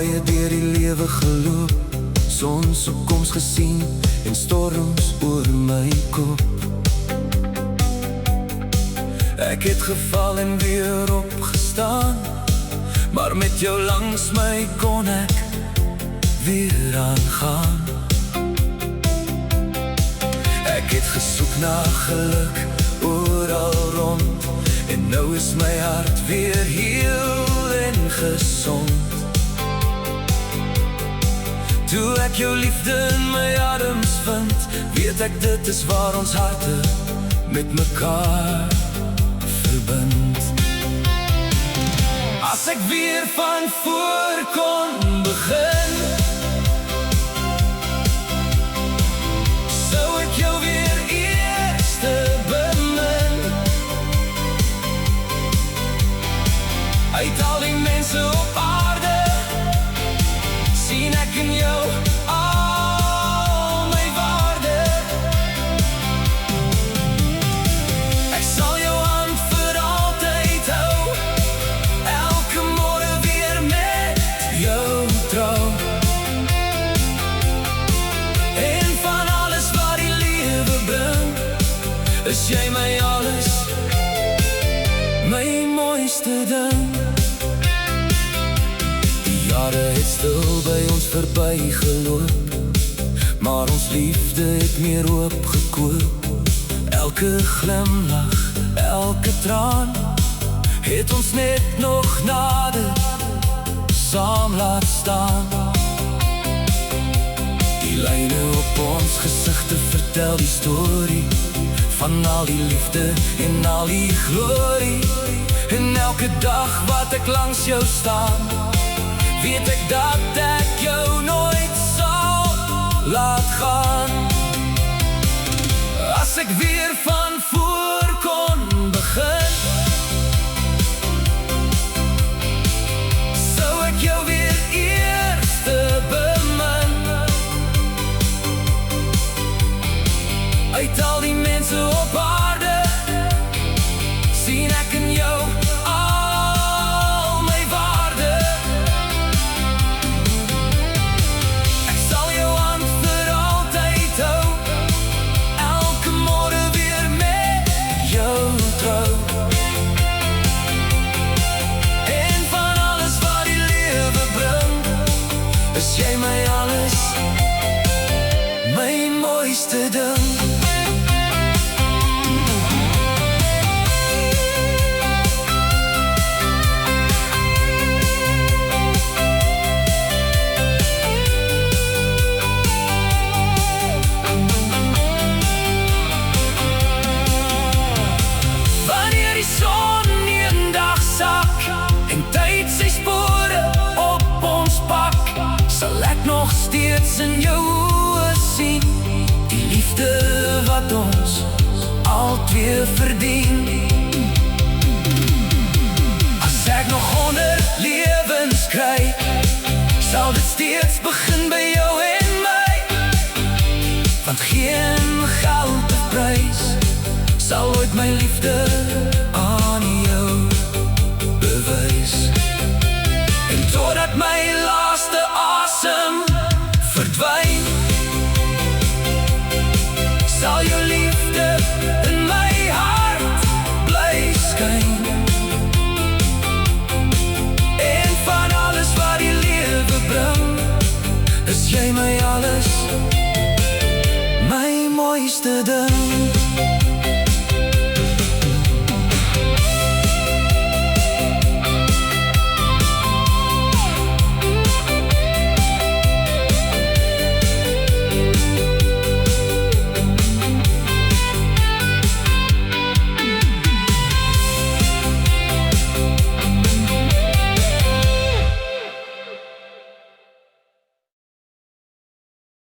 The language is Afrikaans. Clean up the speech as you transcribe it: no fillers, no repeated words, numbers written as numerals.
paaie deur die lewe geloop, sonsopkoms gesien en storms oor my kop. Ek het geval en weer opgestaan, maar met jou langs my kon ek weer aangaan. Ek het gesoek na geluk oral rond, en nou is my hart weer heel en gesond. Toe ek jou liefde in my adems vind, weet ek dit is waar ons harte met mekaar verbind. As ek weer van voor kon begin, sou ek jou weer eerste bemin. Uit al die mense op aarde, sien ek in jou al my waarde. Ek sal jou hand vir altyd hou, elke môre weer met jou trou. En van alles wat die lewe bring, is jy my alles, my mooiste ding. Jare het stil by ons verby geloop, maar ons liefde het meer oopgekoop. Elke glimlach, elke traan, het ons net nog nader saam laat staan. Die lyne op ons gesigte vertel die storie van al die liefde en al die glorie. En elke dag wat ek langs jou staan, weet ek dat ek jou nooit sal laat gaan. As ek weer van voor kon begin, sou ek jou weer eerste bemin. Uit al die mense op aarde, sien ek in jou jy my alles, my mooiste ding. Wanneer die son eendag sak en tyd sy spore op ons pak, sal ek nog steeds in jou oë sien die liefde wat ons al twee verdien. As ek nog 100 lewens kry, sal dit steeds begin by jou en my, want geen geld of prys sal ooit my liefde aan jou bewys. En totdat my laaste asem verdwyn, sal jou liefde in my hart bly skyn. En van alles wat die lewe bring, is jy my alles, my mooiste ding.